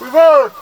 Uyvar!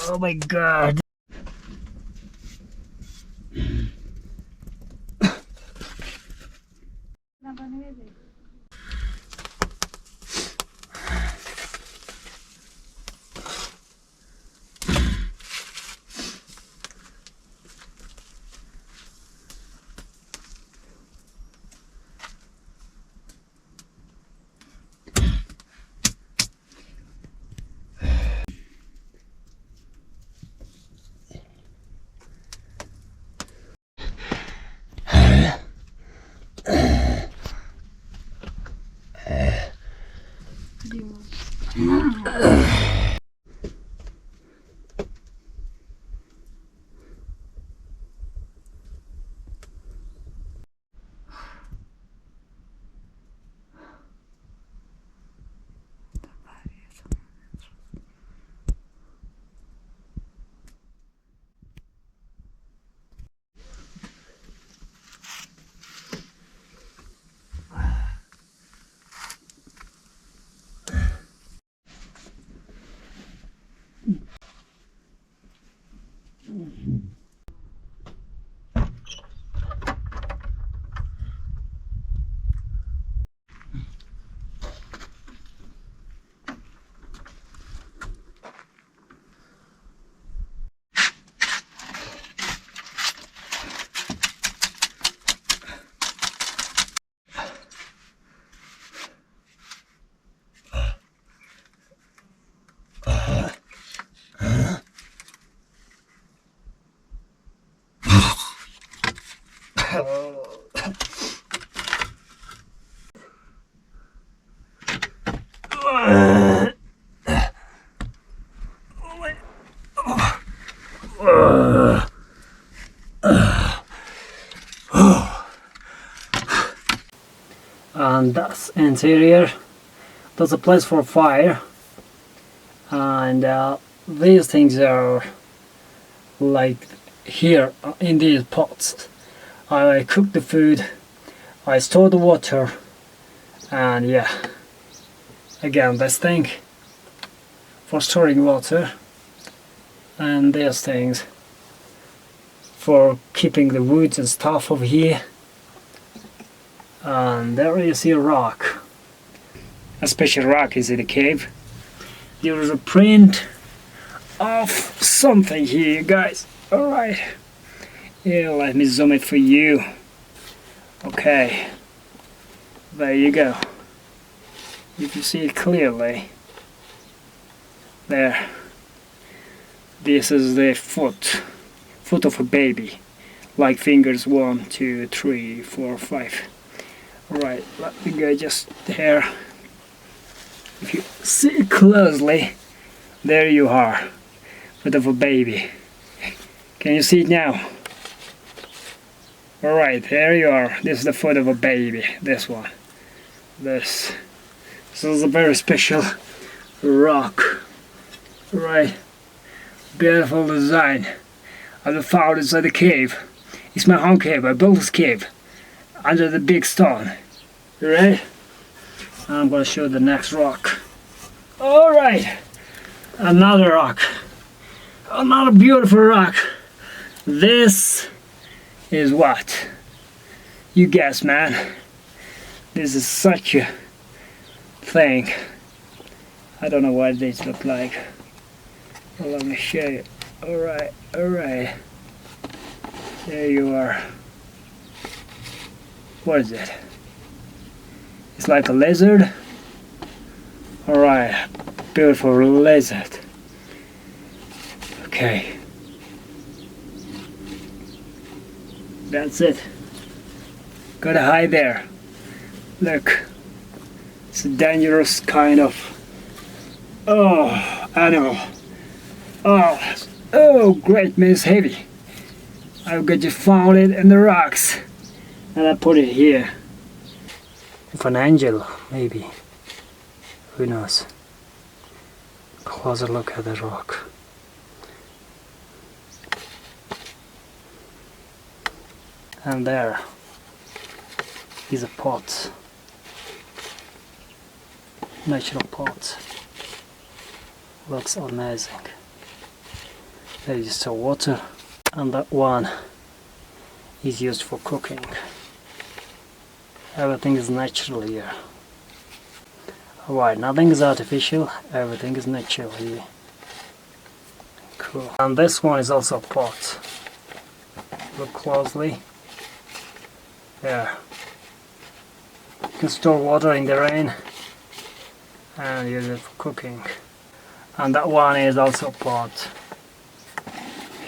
Oh my god. And that's interior. That's a place for fire. And these things are like here in these pots. I cook the food, I store the water, and yeah, again this thing for storing water, and these things for keeping the woods and stuff over here. And there you see a rock. A special rock is in the cave. There is a print of something here, guys. Alright. Yeah, let me zoom it for you. Okay. There you go. You can see it clearly. There. This is the foot of a baby. Like fingers 1, 2, 3, 4, 5. Alright, let me go just there. If you see closely, there you are. Foot of a baby. Can you see it now? Alright, there you are. This is the foot of a baby. This one. This is a very special rock. Right. Beautiful design. I found inside the cave. It's my home cave. I built this cave under the big stone. You ready? I'm gonna show the next rock. Alright. Another rock. Another beautiful rock. This is what? You guess, man. This is such a thing. I don't know what these look like. Well, let me show you. Alright, alright. There you are. What is it? It's like a lizard. Alright, beautiful lizard. Okay. That's it. Gotta hide there. Look. It's a dangerous kind of animal. Oh, great, man, it's heavy. I've got just found it in the rocks. And I put it here. Of an angel, maybe. Who knows? Closer look at the rock. And there is a pot. Natural pot. Looks amazing. There is just water. And that one is used for cooking. Everything is natural here. Alright, nothing is artificial, everything is natural here. Cool. And this one is also a pot. Look closely. There. You can store water in the rain and use it for cooking. And that one is also a pot.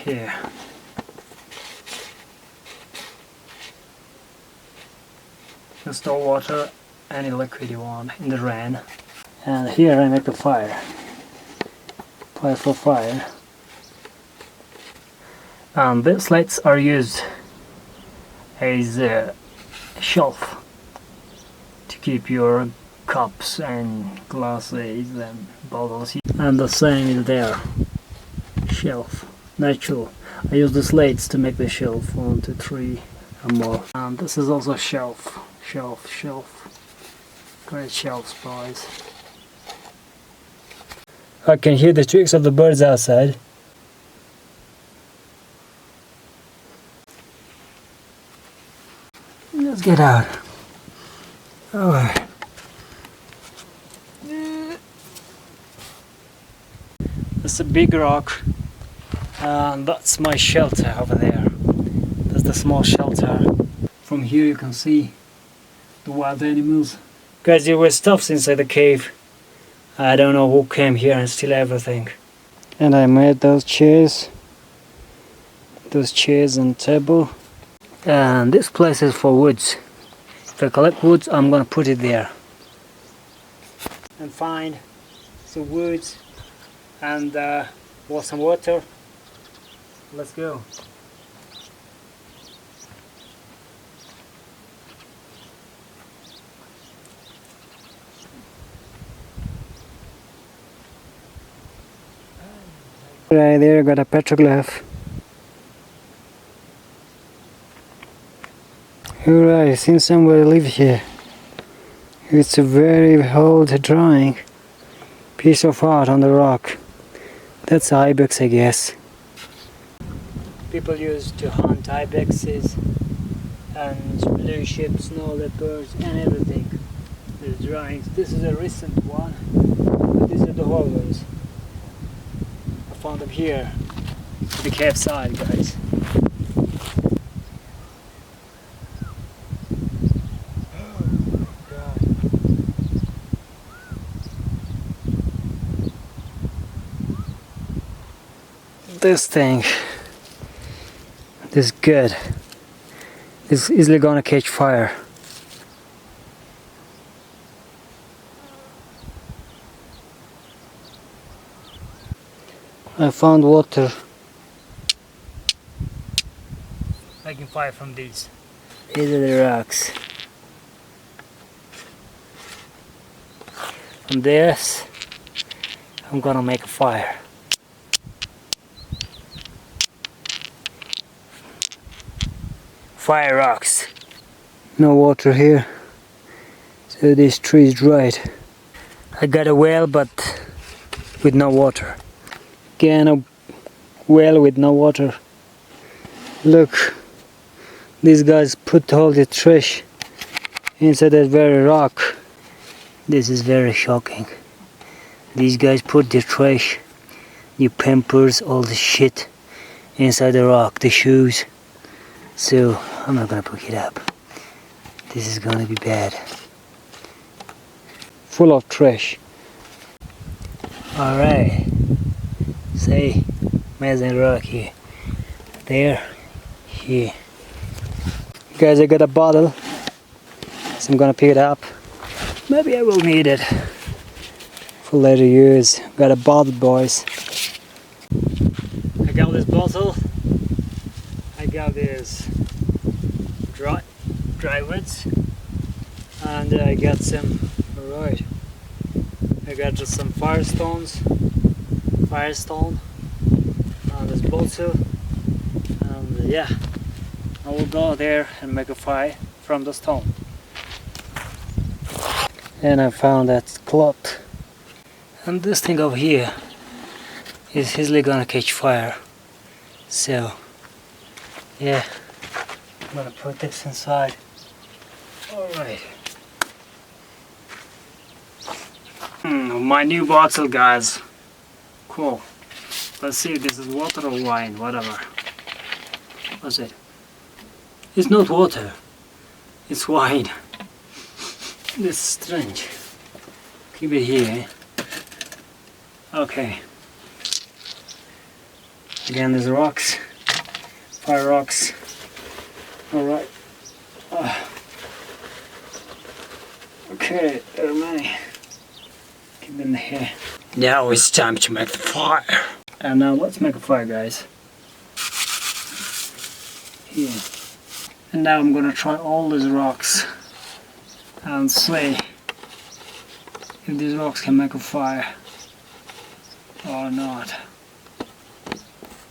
Here. You can store water, any liquid you want, in the rain. And here I make a fire. Fire for fire. And these slates are used as a shelf to keep your cups and glasses and bottles. And the same is there. Shelf. Natural. I use the slates to make the shelf. 1, 2, 3 and more. And this is also a shelf. Great shelves, boys. I can hear the tricks of the birds outside. Let's get out. Alright. That's a big rock. And that's my shelter over there. That's the small shelter. From here you can see the wild animals. Guys, there were stuffs inside the cave. I don't know who came here and steal everything. And I made those chairs and table. And this place is for woods. If I collect woods, I'm gonna put it there. And find some woods and want some water. Let's go. Right there, I got a petroglyph. Alright, since somebody live here. It's a very old drawing. Piece of art on the rock. That's ibex, I guess. People used to hunt ibexes and blue ships, snow leopards and everything. The drawings. This is a recent one, but these are the old ones. I found them here at the cave side, guys. This thing, this is good. It's easily gonna catch fire. I found water. Making fire from these. These are the rocks. From this, I'm gonna make a fire. Fire rocks. No water here, so this tree is dried. I got a well, but with no water. Again, a well with no water. Look, these guys put all the trash inside that very rock. This is very shocking. These guys put the trash, the pampers, all the shit inside the rock, the shoes. So I'm not gonna pick it up. This is gonna be bad. Full of trash. Alright. See, amazing rock here. There, here. Guys, I got a bottle. So I'm gonna pick it up. Maybe I will need it for later use. Got a bottle, boys. I got this bottle. I got this dry woods, and I got some. Alright, I got just some firestone, and this bottle, and yeah, I will go there and make a fire from the stone. And I found that cloth, and this thing over here is easily gonna catch fire. So yeah, I'm gonna put this inside. Alright. My new bottle, guys. Cool. Let's see if this is water or wine, whatever. What's it? It's not water. It's wine. This is strange. Keep it here. Okay. Again, there's rocks. Fire rocks. Alright. Okay, there are many. Keep them here. Now it's time to make the fire. And now let's make a fire, guys. Here. And now I'm gonna try all these rocks and see if these rocks can make a fire or not.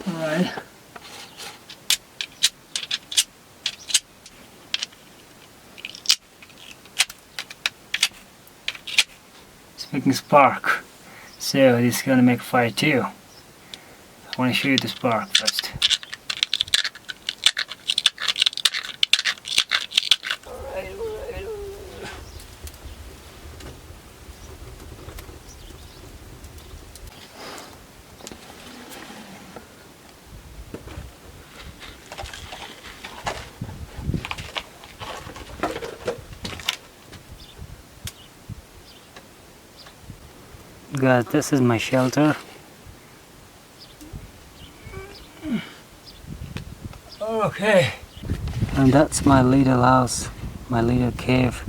Alright. It's making spark, so this is gonna make fire too. I want to show you the spark first. Guys, this is my shelter. Okay, And that's my little house, my little cave.